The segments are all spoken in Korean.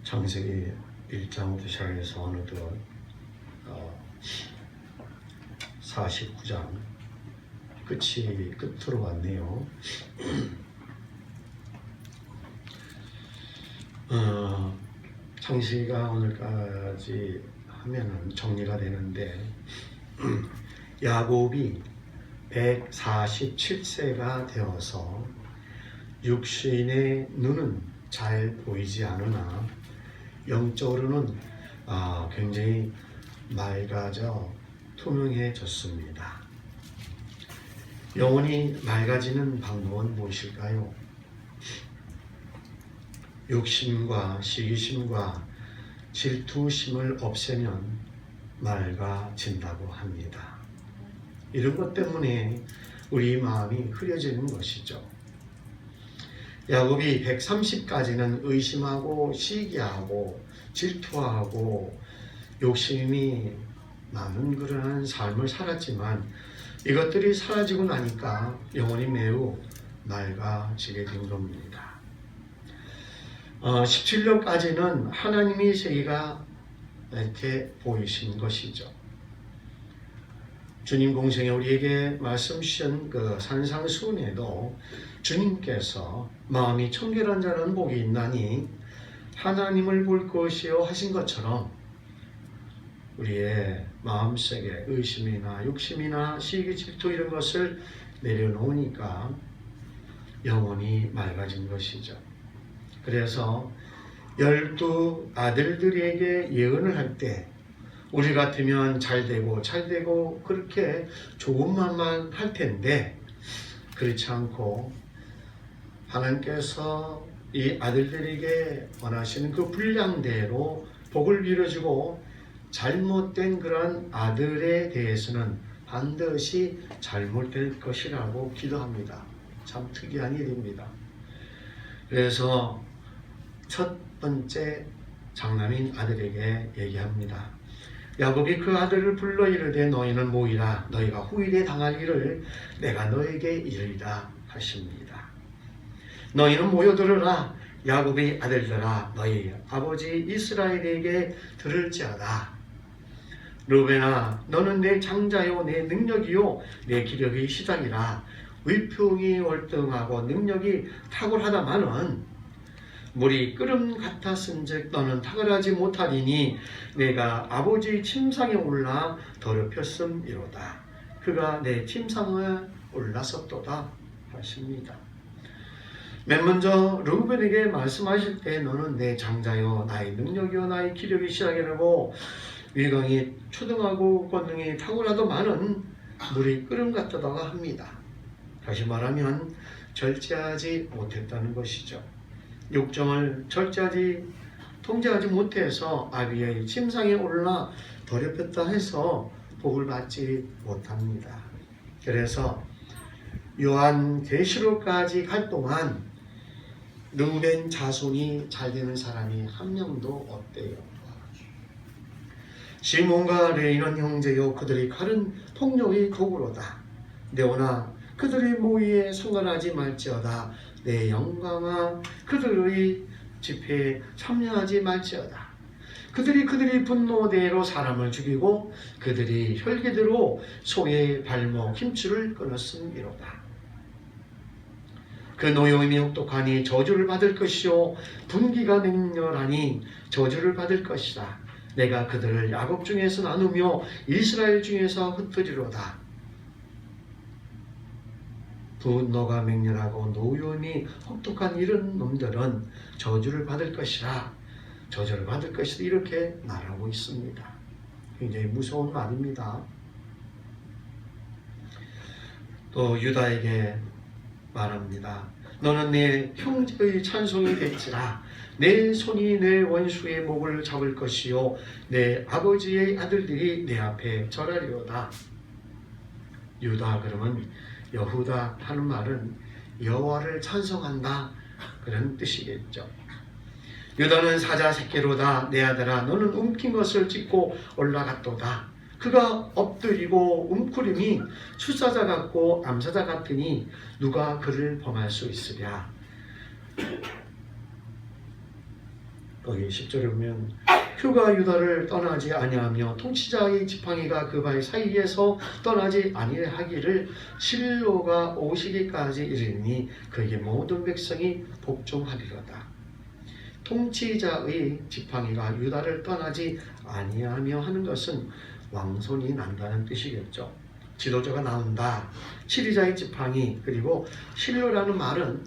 창세기 1장부터 시작해서 어느덧 49장 끝으로 왔네요. 창세기가 오늘까지 하면은 정리가 되는데 야곱이 147세가 되어서 육신의 눈은 잘 보이지 않으나 영적으로는 굉장히 맑아져 투명해졌습니다. 영혼이 맑아지는 방법은 무엇일까요? 욕심과 시기심과 질투심을 없애면 맑아진다고 합니다. 이런 것 때문에 우리 마음이 흐려지는 것이죠. 야곱이 130까지는 의심하고 시기하고 질투하고 욕심이 많은 그러한 삶을 살았지만 이것들이 사라지고 나니까 영혼이 매우 맑아지게 된 겁니다. 17년까지는 하나님의 세계가 이렇게 보이신 것이죠. 주님 공생에 우리에게 말씀 주신 그 산상수훈에도 주님께서 마음이 청결한 자는 복이 있나니 하나님을 볼 것이요 하신 것처럼 우리의 마음속에 의심이나 욕심이나 시기 질투 이런 것을 내려놓으니까 영혼이 맑아진 것이죠. 그래서 12 아들들에게 예언을 할 때 우리 같으면 잘되고 그렇게 좋은 말만 할 텐데 그렇지 않고 하나님께서 이 아들들에게 원하시는 그 분량대로 복을 빌어주고 잘못된 그런 아들에 대해서는 반드시 잘못될 것이라고 기도합니다. 참 특이한 일입니다. 그래서 첫 번째 장남인 아들에게 얘기합니다. 야곱이 그 아들을 불러 이르되 너희는 모이라 너희가 후일에 당할 일을 내가 너에게 이르리라 하십니다. 너희는 모여들으라 야곱의 아들들아 너희 아버지 이스라엘에게 들을지어다. 르우벤아 너는 내 장자요 내 능력이요 내 기력의 시작이라. 위풍이 월등하고 능력이 탁월하다마는 물이 끓음 같았은즉 너는 탁월하지 못하리니 내가 아버지의 침상에 올라 더럽혔음이로다. 그가 내 침상에 올라섰도다 하십니다. 맨 먼저 르우벤에게 말씀하실 때 너는 내 장자요 나의 능력이요 나의 기력이 시작이라고 위경이 초등하고 권능이 탁월하다마는 물이 끓음 같다가 합니다. 다시 말하면 절제하지 못했다는 것이죠. 욕정을 통제하지 못해서 아비의 침상에 올라 더럽혔다 해서 복을 받지 못합니다. 그래서 요한계시록까지 갈 동안 르우벤 자손이 잘 되는 사람이 한 명도 없대요. 시몬과 레이는 형제요 그들의 칼은 폭력의 도구로다. 네오나 그들의 모의에 상관하지 말지어다. 내 영광아 그들의 집회에 참여하지 말지어다. 그들이 분노대로 사람을 죽이고 그들이 혈기대로 소의 발목 힘줄을 끊었음이로다. 그 노여움이 혹독하니 저주를 받을 것이요 분기가 맹렬하니 저주를 받을 것이다. 내가 그들을 야곱 중에서 나누며 이스라엘 중에서 흩으리로다. 분노가 맹렬하고 노여움이 혹독한 이런 놈들은 저주를 받을 것이라. 저주를 받을 것이다. 이렇게 말하고 있습니다. 굉장히 무서운 말입니다. 또 유다에게 말합니다. 너는 내 형제의 찬송이 될지라. 내 손이 내 원수의 목을 잡을 것이요 내 아버지의 아들들이 내 앞에 절하리로다. 유다 그러면 여후다 하는 말은 여호와를 찬송한다 그런 뜻이겠죠. 유다는 사자 새끼로다. 내 아들아 너는 움킨 것을 찢고 올라갔도다. 그가 엎드리고 움크림이 수사자 같고 암사자 같으니 누가 그를 범할 수 있으랴. 거기 10절에 보면 표가 유다를 떠나지 아니하며 통치자의 지팡이가 그 발 사이에서 떠나지 아니하기를 실로가 오시기까지 이르니 그에게 모든 백성이 복종하리로다. 통치자의 지팡이가 유다를 떠나지 아니하며 하는 것은 왕손이 난다는 뜻이겠죠. 지도자가 나온다. 치리자의 지팡이, 그리고 실로라는 말은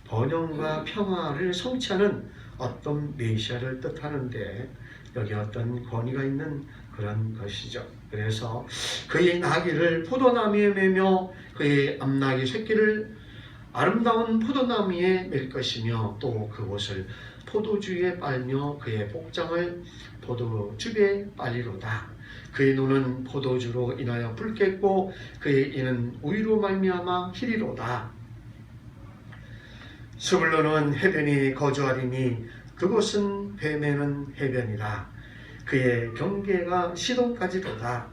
번영과 평화를 성취하는 어떤 메시아를 뜻하는데 여기 어떤 권위가 있는 그런 것이죠. 그래서 그의 나귀를 포도나무에 매며 그의 암나귀 새끼를 아름다운 포도나무 위에 맬 것이며 또 그곳을 포도주에 빨며 그의 복장을 포도즙에 빨리로다. 그의 눈은 포도주로 인하여 붉겠고 그의 이는 우유로 말미암아 희리로다. 스불론은 해변이 거주하리니 그곳은 뱀에는 해변이라. 그의 경계가 시돈까지로다.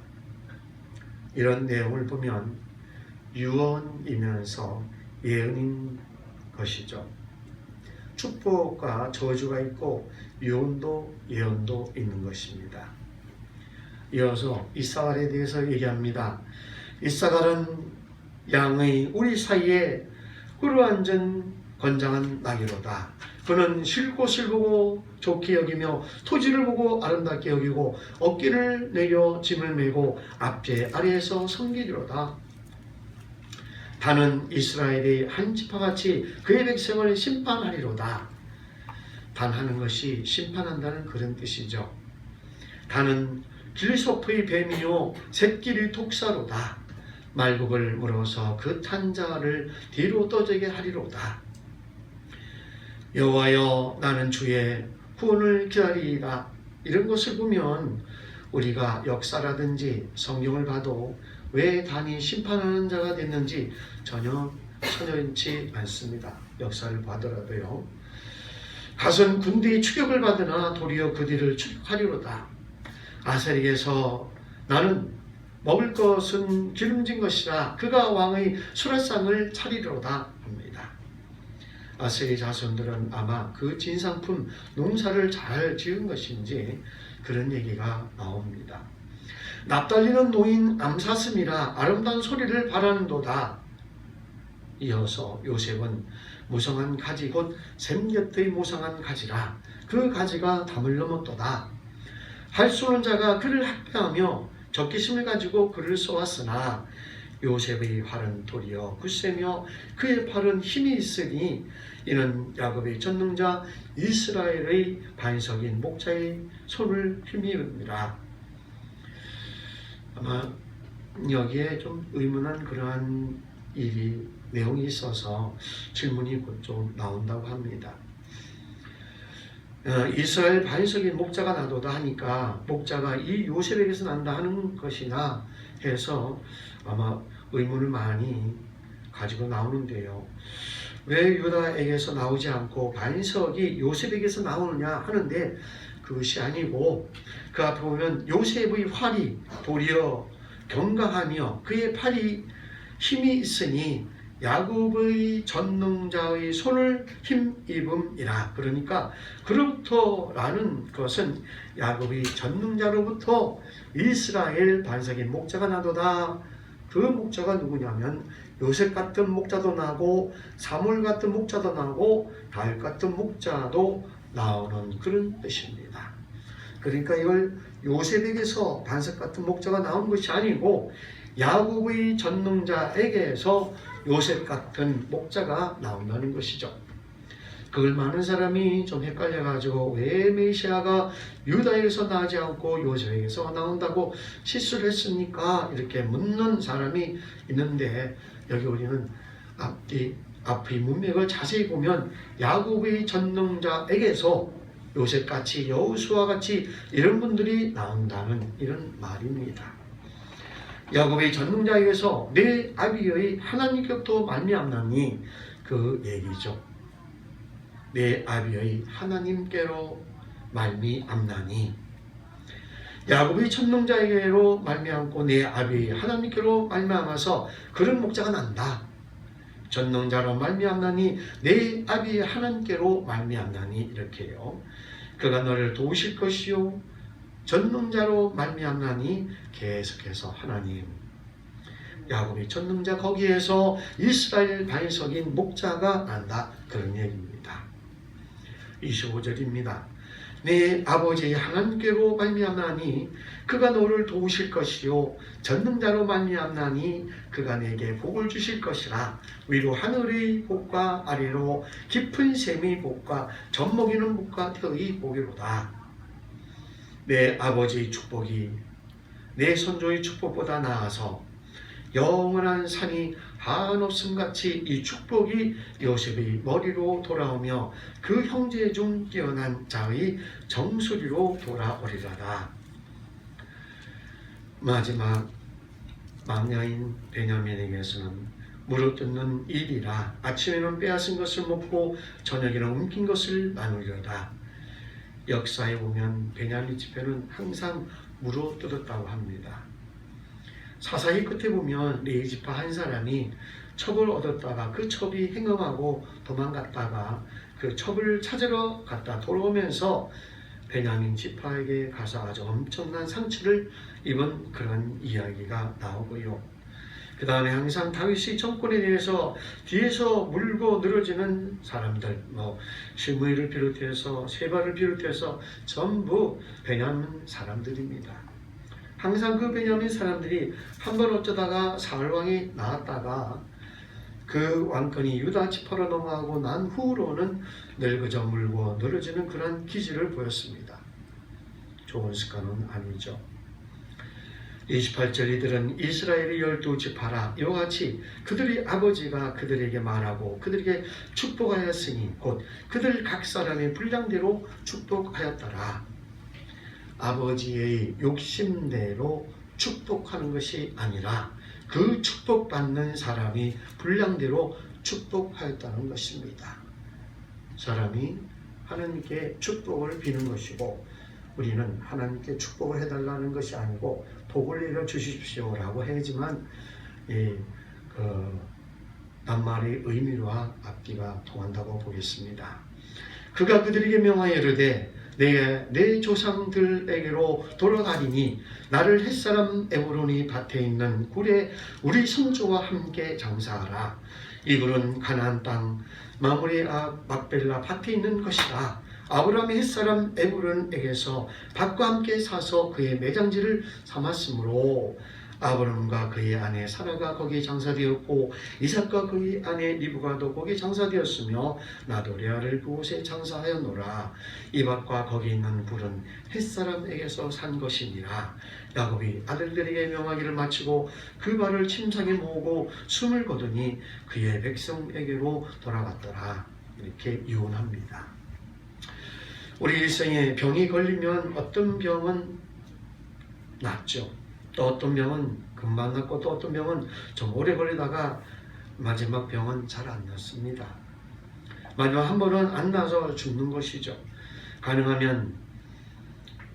이런 내용을 보면 유언이면서 예언인 것이죠. 축복과 저주가 있고 유언도 예언도 있는 것입니다. 이어서 이사갈에 대해서 얘기합니다. 이사갈은 양의 우리 사이에 꿇어앉은 건장한 나귀로다. 그는 쉴 곳을 보고 좋게 여기며 토지를 보고 아름답게 여기고 어깨를 내려 짐을 메고 앞제 아래에서 섬기리로다. 단은 이스라엘의 한 지파같이 그의 백성을 심판하리로다. 단하는 것이 심판한다는 그런 뜻이죠. 단은 길소프의 뱀이요 새끼를 독사로다. 말국을 물어서 그 탄자를 뒤로 떠지게 하리로다. 여호와여 나는 주의 구원을 기다리이다. 이런 것을 보면 우리가 역사라든지 성경을 봐도 왜 단이 심판하는 자가 됐는지 전혀 선연치 않습니다. 역사를 봐더라도요. 갓은 군대의 추격을 받으나 도리어 그 뒤를 추격하리로다. 아셀에게서 나는 먹을 것은 기름진 것이라 그가 왕의 수라상을 차리리로다 합니다. 아셀의 자손들은 아마 그 진상품 농사를 잘 지은 것인지 그런 얘기가 나옵니다. 납달리는 노인 암사슴이라 아름다운 소리를 바라는도다. 이어서 요셉은 무성한 가지 곧 샘곁의 무성한 가지라 그 가지가 담을 넘었도다. 할 수 없는 자가 그를 학대하며 적개심을 가지고 그를 쏘았으나 요셉의 활은 도리어 굳세며 그의 팔은 힘이 있으니 이는 야곱의 전능자 이스라엘의 반석인 목자의 손을 힘입니다. 아마 여기에 좀 의문한 그러한 내용이 있어서 질문이 곧 좀 나온다고 합니다. 이스라엘 반석인 목자가 나도다 하니까 목자가 이 요셉에게서 난다 하는 것이나 해서 아마 의문을 많이 가지고 나오는데요. 왜 유다에게서 나오지 않고 반석이 요셉에게서 나오느냐 하는데 그것이 아니고 그 앞에 보면 요셉의 활이 도리어 견강하며 그의 팔이 힘이 있으니 야곱의 전능자의 손을 힘입음이라. 그러니까 그로부터라는 것은 야곱의 전능자로부터 이스라엘 반석인 목자가 나도다. 그 목자가 누구냐면 요셉 같은 목자도 나고 사물 같은 목자도 나고 다윗 같은 목자도 나오는 그런 뜻입니다. 그러니까 이걸 요셉에게서 반석 같은 목자가 나온 것이 아니고 야곱의 전능자에게서 요셉 같은 목자가 나온다는 것이죠. 그걸 많은 사람이 좀 헷갈려가지고 왜 메시아가 유다에게서 나지 않고 요셉에게서 나온다고 실수를 했습니까? 이렇게 묻는 사람이 있는데 여기 우리는 앞의 문맥을 자세히 보면 야곱의 전능자에게서 요셉같이 여호수아같이 이런 분들이 나온다는 이런 말입니다. 야곱의 전능자에게서 내 아비의 하나님께로부터 말미암나니 그 얘기죠. 내 아비의 하나님께로 말미암나니 야곱의 전능자에게로 말미암고 내 아비의 하나님께로 말미암아서 그런 목자가 난다. 전능자로 말미암나니 내 아비의 하나님께로 말미암나니 이렇게요. 그가 너를 도우실 것이요 전능자로 말미암나니 계속해서 하나님. 야곱이 전능자 거기에서 이스라엘 반석인 목자가 난다. 그런 얘기입니다. 25절입니다. 내 아버지 하나님께로 말미암나니 그가 너를 도우실 것이요 전능자로 말미암나니 그가 내게 복을 주실 것이라. 위로 하늘의 복과 아래로 깊은 샘의 복과 젖먹이는 복과 태의 복이로다. 내 아버지의 축복이 내 선조의 축복보다 나아서 영원한 산이 한없음같이 이 축복이 요셉의 머리로 돌아오며 그 형제 중 뛰어난 자의 정수리로 돌아오리라다. 마지막 망녀인 베냐민에게서는 물어뜯는 일이라. 아침에는 빼앗은 것을 먹고 저녁에는 움킨 것을 나누려다. 역사에 보면 베냐민 집회는 항상 물어뜯었다고 합니다. 사사기 끝에 보면 레위지파 한 사람이 첩을 얻었다가 그 첩이 행음하고 도망갔다가 그 첩을 찾으러 갔다 돌아오면서 베냐민 지파에게 가서 아주 엄청난 상처를 입은 그런 이야기가 나오고요. 그 다음에 항상 다윗의 정권에 대해서 뒤에서 물고 늘어지는 사람들, 시므이를 비롯해서 세바를 비롯해서 전부 베냐민 사람들입니다. 항상 그 베냐민 사람들이 한번 어쩌다가 사울왕이 나왔다가 그 왕권이 유다 지파로 넘어가고 난 후로는 늙어져 물고 늘어지는 그런 기질을 보였습니다. 좋은 습관은 아니죠. 28절 이들은 이스라엘의 12지파라. 이와 같이 그들의 아버지가 그들에게 말하고 그들에게 축복하였으니 곧 그들 각 사람의 분량대로 축복하였더라. 아버지의 욕심대로 축복하는 것이 아니라 그 축복받는 사람이 분량대로 축복하였다는 것입니다. 사람이 하나님께 축복을 비는 것이고 우리는 하나님께 축복을 해달라는 것이 아니고 복을 내려 주십시오라고 하지만 낱말의 의미와 앞뒤가 통한다고 보겠습니다. 그가 그들에게 명하여 이르되 내 조상들에게로 돌아가리니 나를 햇사람 에브론이 밭에 있는 굴에 우리 son조와 함께 장사하라. 이 굴은 가나안 땅 마므레 앞 막벨라 밭에 있는 것이라. 아브라함의 햇사람 에브론에게서 밭과 함께 사서 그의 매장지를 삼았으므로 아브람과 그의 아내 사라가 거기에 장사되었고 이삭과 그의 아내 리브가도 거기에 장사되었으며 나도 레아를 그곳에 장사하였노라. 이 밭과 거기 있는 굴은 햇사람에게서 산 것이니라. 야곱이 아들들에게 명하기를 마치고 그 발을 침상에 모으고 숨을 거두니 그의 백성에게로 돌아갔더라. 이렇게 유언합니다. 우리 일생에 병이 걸리면 어떤 병은 낫죠. 또 어떤 병은 금방 낫고 또 어떤 병은 좀 오래 걸리다가 마지막 병은 잘 안 낫습니다. 마지막 한 번은 안 나서 죽는 것이죠. 가능하면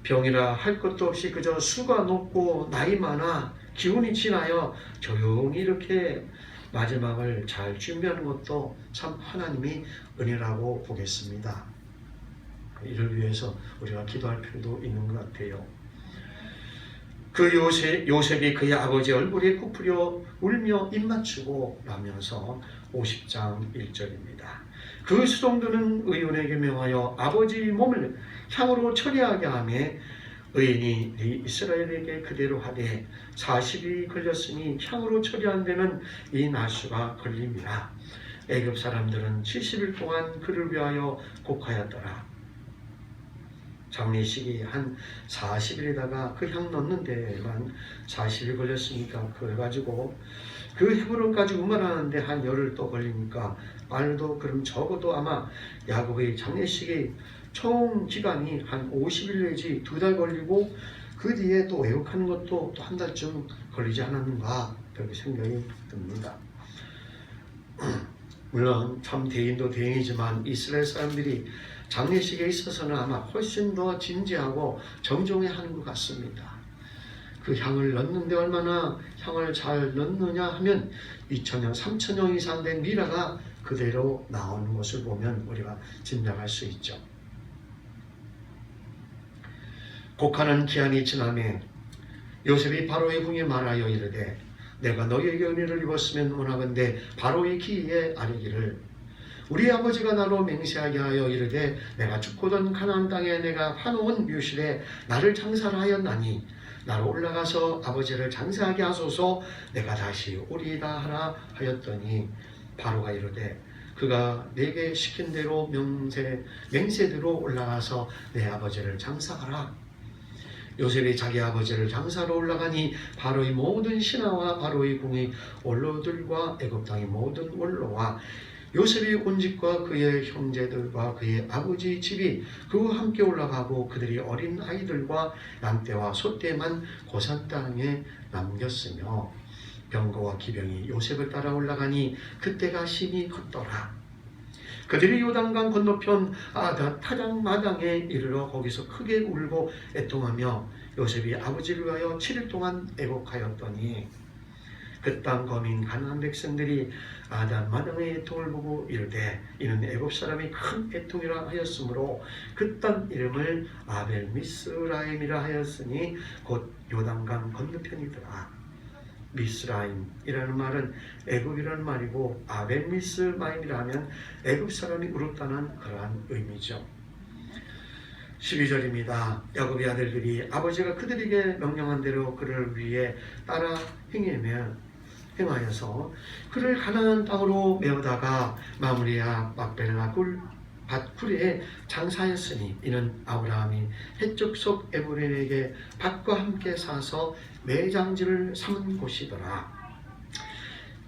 병이라 할 것도 없이 그저 수가 높고 나이 많아 기운이 지나여 조용히 이렇게 마지막을 잘 준비하는 것도 참 하나님이 은혜라고 보겠습니다. 이를 위해서 우리가 기도할 필요도 있는 것 같아요. 그 요셉이 그의 아버지 얼굴에 굽으려 울며 입맞추고 라면서 50장 1절입니다. 그 수동들은 의인에게 명하여 아버지의 몸을 향으로 처리하게 하며 의인이 이스라엘에게 그대로 하되 40일이 걸렸으니 향으로 처리한 데는 이 나수가 걸림이라. 애굽 사람들은 70일 동안 그를 위하여 곡하였더라. 장례식이 한 40일에다가 그 향 넣는 데만 40일 걸렸으니까 그래가지고 그 헤브론까지 운반하는데 한 열흘 또 걸리니까 말도 그럼 적어도 아마 야곱의 장례식이 총 기간이 한 50일 내지 2달 걸리고 그 뒤에 또 외국하는 것도 또 한 달쯤 걸리지 않았는가 그렇게 생각이 듭니다. 물론 참 대인도 대인이지만 이스라엘 사람들이 장례식에 있어서는 아마 훨씬 더 진지하고 정중히 하는 것 같습니다. 그 향을 넣는데 얼마나 향을 잘 넣느냐 하면 2000년, 3000년 이상 된 미라가 그대로 나오는 것을 보면 우리가 짐작할 수 있죠. 곡하는 기한이 지나매 요셉이 바로의 궁에 말하여 이르되 내가 너희에게 은혜를 입었으면 원하건대 바로의 기회에 아뢰기를 우리 아버지가 나로 맹세하게 하여 이르되 내가 죽고던 가나안 땅에 내가 파놓은 묘실에 나를 장사를 하였나니 나로 올라가서 아버지를 장사하게 하소서 내가 다시 오리이다 하라 하였더니 바로가 이르되 그가 내게 시킨 대로 맹세대로 올라가서 내 아버지를 장사하라. 요셉이 자기 아버지를 장사로 올라가니 바로의 모든 신하와 바로의 궁의 원로들과 애굽 땅의 모든 원로와 요셉이 온 집과 그의 형제들과 그의 아버지 집이 그와 함께 올라가고 그들이 어린 아이들과 양떼와 소떼만 고산 땅에 남겼으며 병거와 기병이 요셉을 따라 올라가니 그때가 심히 컸더라. 그들이 요단강 건너편 아닷 타장 마당에 이르러 거기서 크게 울고 애통하며 요셉이 아버지를 위하여 7일 동안 애곡하였더니 그 땅 거민 가나안 백성들이 아닷 마당의 애통을 보고 이르되 이는 애굽 사람이 큰 애통이라 하였으므로 그 땅 이름을 아벨 미스라임이라 하였으니 곧 요단강 건너편이더라. 미스라임이라는 말은 애굽이라는 말이고 아벨 미스라임이라 하면 애굽 사람이 울었다는 그러한 의미죠. 12절입니다. 야곱의 아들들이 아버지가 그들에게 명령한 대로 그를 위해 따라 행하여서 그를 가나안 땅으로 메어다가 마므리아 막벨라 밭굴에 장사했으니 이는 아브라함이 헷적 속 에브론에게 밭과 함께 사서 매장지를 삼은 곳이더라.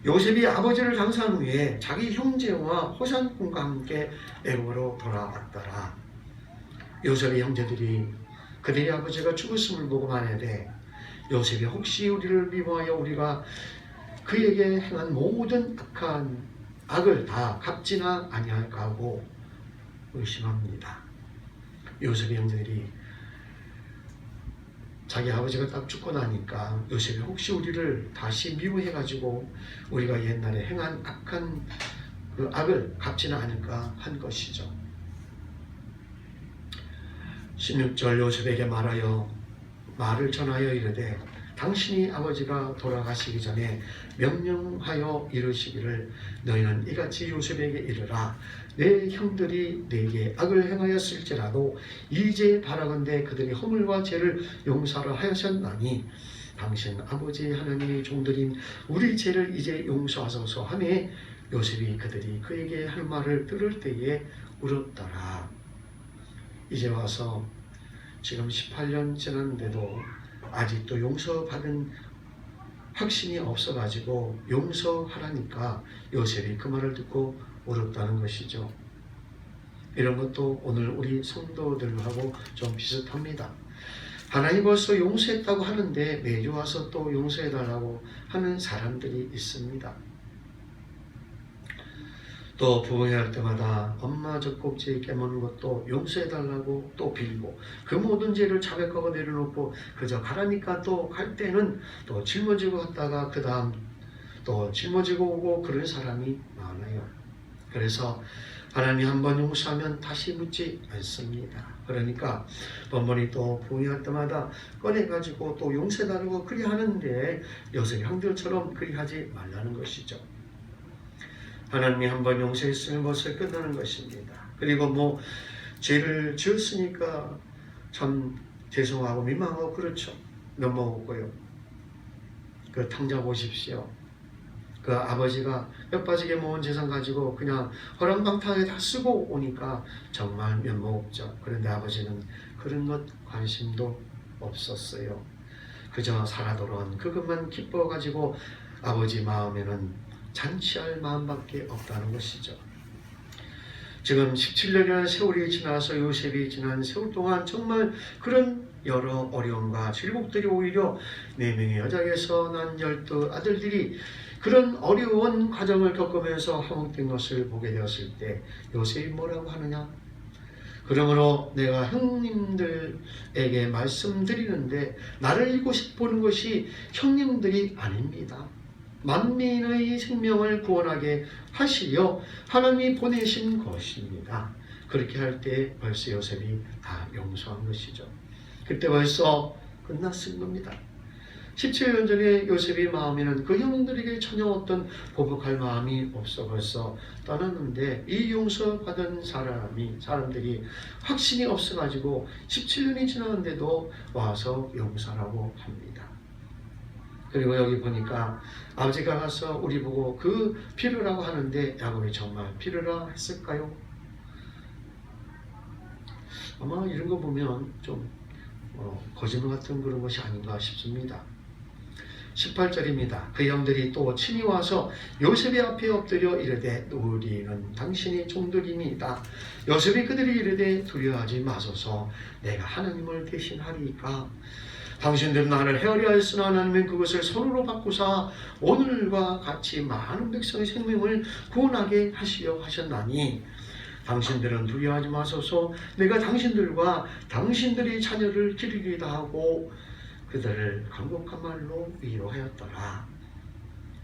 요셉이 아버지를 장사한 후에 자기 형제와 호산군과 함께 애굽으로 돌아왔더라. 요셉의 형제들이 그들의 아버지가 죽었음을 보고 말하되 요셉이 혹시 우리를 미워하여 우리가 그에게 행한 모든 악을 다 갚지나 아니할까 하고 의심합니다. 요셉의 형제들이 자기 아버지가 딱 죽고 나니까 요셉이 혹시 우리를 다시 미워해가지고 우리가 옛날에 행한 악한 그 악을 갚지는 않을까 한 것이죠. 16절 요셉에게 말을 전하여 이르되 당신이 아버지가 돌아가시기 전에 명령하여 이르시기를 너희는 이같이 요셉에게 이르라. 내 형들이 내게 악을 행하였을지라도 이제 바라건대 그들이 허물과 죄를 용서하라 하셨나니 당신 아버지 하나님의 종들인 우리 죄를 이제 용서하소서 하매 요셉이 그들이 그에게 할 말을 들을 때에 울었더라. 이제 와서 지금 18년 지났는데도 아직도 용서받은 확신이 없어가지고 용서하라니까 요셉이 그 말을 듣고 울었다는 것이죠. 이런 것도 오늘 우리 성도들하고 좀 비슷합니다. 하나님 벌써 용서했다고 하는데 매주 와서 또 용서해달라고 하는 사람들이 있습니다. 또 부흥회할 때마다 엄마 젖꼭지 깨무는 것도 용서해달라고 또 빌고 그 모든 죄를 자백하고 내려놓고 그저 가라니까 또 갈 때는 또 짊어지고 갔다가 그 다음 또 짊어지고 오고 그런 사람이 많아요. 그래서 하나님 한번 용서하면 다시 묻지 않습니다. 그러니까 번번이 또 부흥회할 때마다 꺼내가지고 또 용서해달라고 그리 하는데 요셉 형들처럼 그리 하지 말라는 것이죠. 하나님이 한번 용서했으면 벌써 끝나는 것입니다. 그리고 죄를 지었으니까 참 죄송하고 민망하고 그렇죠. 넘어오고요. 그 탕자 보십시오. 그 아버지가 뼈빠지게 모은 재산 가지고 그냥 허랑방탕에 다 쓰고 오니까 정말 면목 없죠. 그런데 아버지는 그런 것 관심도 없었어요. 그저 살아 돌아온 그것만 기뻐가지고 아버지 마음에는 잔치할 마음밖에 없다는 것이죠. 지금 17년이라는 세월이 지나서 요셉이 지난 세월 동안 정말 그런 여러 어려움과 질곡들이 오히려 4명의 여자에서 난 12 아들들이 그런 어려운 과정을 겪으면서 함흥된 것을 보게 되었을 때 요셉이 뭐라고 하느냐? 그러므로 내가 형님들에게 말씀드리는데 나를 보는 것이 형님들이 아닙니다. 만민의 생명을 구원하게 하시려 하나님이 보내신 것입니다. 그렇게 할 때 벌써 요셉이 다 용서한 것이죠. 그때 벌써 끝났을 겁니다. 17년 전에 요셉의 마음에는 그 형들에게 전혀 어떤 보복할 마음이 없어 벌써 떠났는데, 이 용서받은 사람들이 확신이 없어가지고 17년이 지났는데도 와서 용서라고 합니다. 그리고 여기 보니까 아버지가 가서 우리 보고 그 필요라고 하는데 야곱이 정말 필요라 했을까요? 아마 이런 거 보면 좀 거짓말 같은 그런 것이 아닌가 싶습니다. 18절입니다. 그 형들이 또 친히 와서 요셉의 앞에 엎드려 이르되 우리는 당신이 종들이니이다. 요셉이 그들이 이르되 두려워하지 마소서, 내가 하나님을 대신하리이까. 당신들은 나를 헤아려 하였으나 하나님은 그것을 손으로 바꾸사 오늘과 같이 많은 백성의 생명을 구원하게 하시려 하셨나니, 당신들은 두려워하지 마소서, 내가 당신들과 당신들의 자녀를 기르리다 하고 그들을 간곡한 말로 위로하였더라.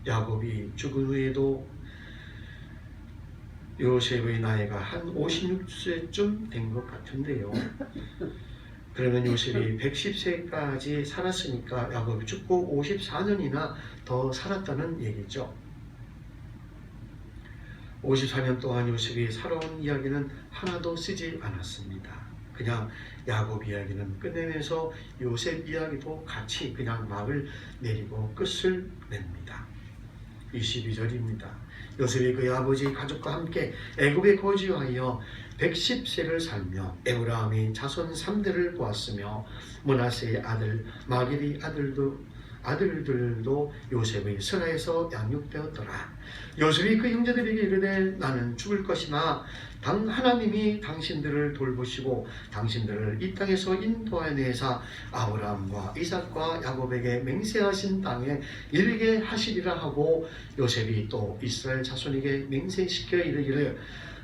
야곱이 죽은 후에도 요셉의 나이가 한 56세쯤 된 것 같은데요. 그러면 요셉이 110세까지 살았으니까 야곱이 죽고 54년이나 더 살았다는 얘기죠. 54년 동안 요셉이 살아온 이야기는 하나도 쓰지 않았습니다. 그냥 야곱 이야기는 끝내면서 요셉 이야기도 같이 그냥 막을 내리고 끝을 냅니다. 22절입니다. 요셉이 그의 아버지 가족과 함께 애굽에 거주하여 110세를 살며 에브라함이 자손 3대를 보았으며 므낫세의 아들 마길의 아들들도 요셉의 설화에서 양육되었더라. 요셉이 그 형제들에게 이르되 나는 죽을 것이나 하나님이 당신들을 돌보시고 당신들을 이 땅에서 인도하여내사 아브라함과 이삭과 야곱에게 맹세하신 땅에 이르게 하시리라 하고, 요셉이 또 이스라엘 자손에게 맹세시켜 이르기를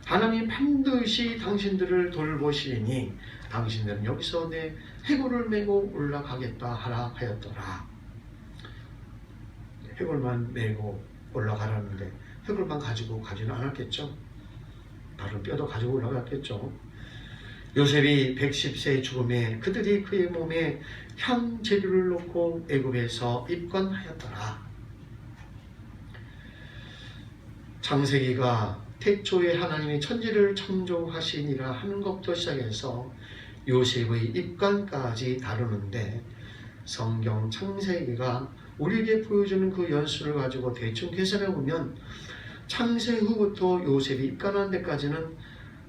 하나님 반드시 당신들을 돌보시리니 당신들은 여기서 내 해골을 메고 올라가겠다 하라 하였더라. 해골만 메고 올라가라는데 해골만 가지고 가지는 않았겠죠. 다른 뼈도 가지고 올라갔겠죠. 요셉이 110세의 죽음에 그들이 그의 몸에 향 재료를 놓고 애굽에서 입건하였더라. 창세기가 태초에 하나님이 천지를 창조하시니라 하는 것부터 시작해서 요셉의 입관까지 다루는데, 성경 창세기가 우리에게 보여주는 그 연수를 가지고 대충 계산해 보면 창세 후부터 요셉이 입관하는 데까지는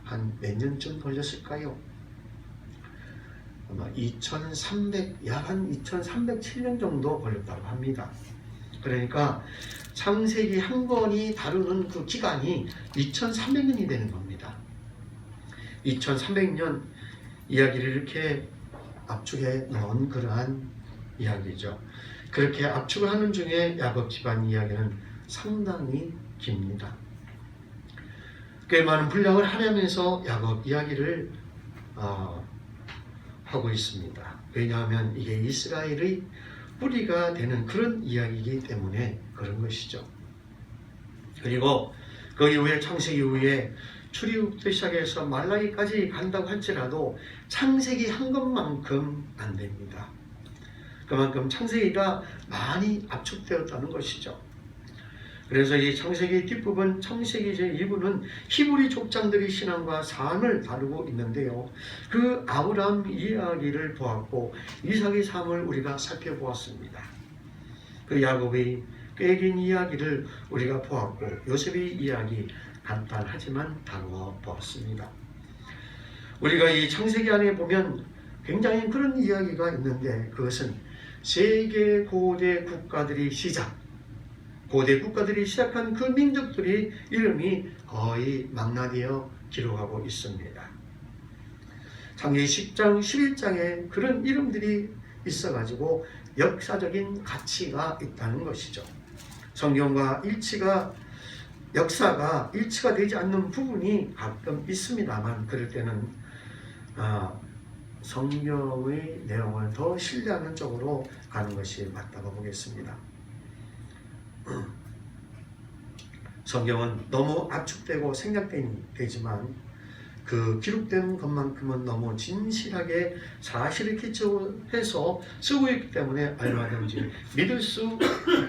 한 몇 년쯤 걸렸을까요? 아마 약 한 2307년 정도 걸렸다고 합니다. 그러니까 창세기 한 권이 다루는 그 기간이 2300년이 되는 겁니다. 2300년 이야기를 이렇게 압축해 넣은 그러한 이야기죠. 그렇게 압축을 하는 중에 야곱 집안 이야기는 상당히 깁니다. 꽤 많은 분량을 할애하면서 야곱 이야기를 하고 있습니다. 왜냐하면 이게 이스라엘의 뿌리가 되는 그런 이야기이기 때문에 그런 것이죠. 그리고 그 이후에 창세기 이후에 출애굽부터 시작해서 말라기까지 간다고 할지라도 창세기 한 것만큼 안 됩니다. 그만큼 창세기가 많이 압축되었다는 것이죠. 그래서 이 창세기 뒷부분, 창세기 제2부는 히브리 족장들의 신앙과 삶을 다루고 있는데요. 그 아브라함 이야기를 보았고 이삭의 삶을 우리가 살펴보았습니다. 그 야곱의 꽤 긴 이야기를 우리가 보았고 요셉의 이야기 간단하지만 다루어 보았습니다. 우리가 이 창세기 안에 보면 굉장히 그런 이야기가 있는데, 그것은 세계 고대 국가들이 시작한 그 민족들의 이름이 거의 망라되어 기록하고 있습니다. 창세기 10장, 11장에 그런 이름들이 있어가지고 역사적인 가치가 있다는 것이죠. 성경과 역사가 일치가 되지 않는 부분이 가끔 있습니다만, 그럴 때는 성경의 내용을 더 신뢰하는 쪽으로 가는 것이 맞다고 보겠습니다. 성경은 너무 압축되고 생략되지만 그 기록된 것만큼은 너무 진실하게 사실을 기초해서 쓰고 있기 때문에 얼마든지 믿을 수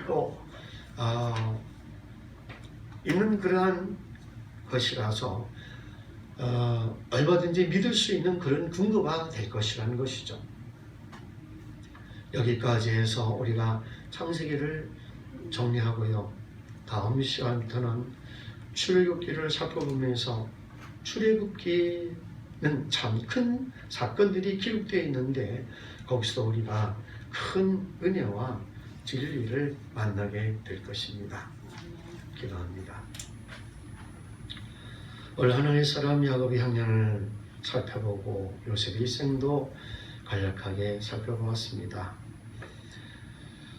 있고 있는 그러한 것이라서 얼마든지 믿을 수 있는 그런 근거가 될 것이라는 것이죠. 여기까지 해서 우리가 창세기를 정리하고요. 다음 시간부터는 출애굽기를 살펴보면서 출애굽기는 참 큰 사건들이 기록되어 있는데 거기서 우리가 큰 은혜와 진리를 만나게 될 것입니다. 기도합니다. 오늘 하나님의 사람 야곱의 학년을 살펴보고 요셉의 일생도 간략하게 살펴보았습니다.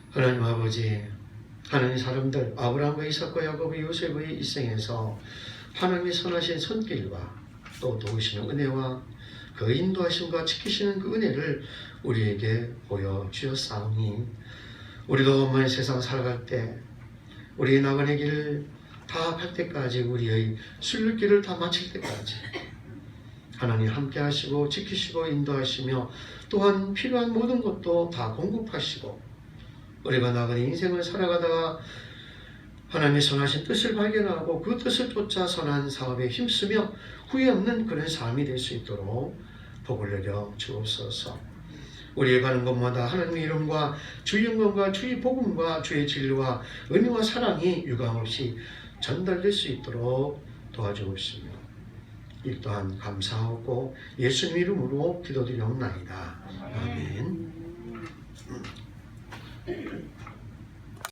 하나님 아버지, 하나님 사람들 아브라함과 이삭과 야곱의 요셉의 일생에서 하나님의 선하신 손길과 또 도우시는 은혜와 그 인도하심과 지키시는 그 은혜를 우리에게 보여주셨사오니 우리도 엄마의 세상 살아갈 때 우리의 나간의 길을 다 갈 때까지 우리의 순례길을 다 마칠 때까지 하나님 함께 하시고 지키시고 인도하시며 또한 필요한 모든 것도 다 공급하시고 우리가 나간의 인생을 살아가다가 하나님의 선하신 뜻을 발견하고 그 뜻을 쫓아 선한 사업에 힘쓰며 후회 없는 그런 삶이 될 수 있도록 복을 내려 주옵소서. 우리의 가는 곳마다 하나님의 이름과 주의 영광과 주의 복음과 주의 진리와 은혜와 사랑이 유감없이 전달될 수 있도록 도와주옵시며 이 또한 감사하고 예수님 이름으로 기도드리옵나이다. 아멘.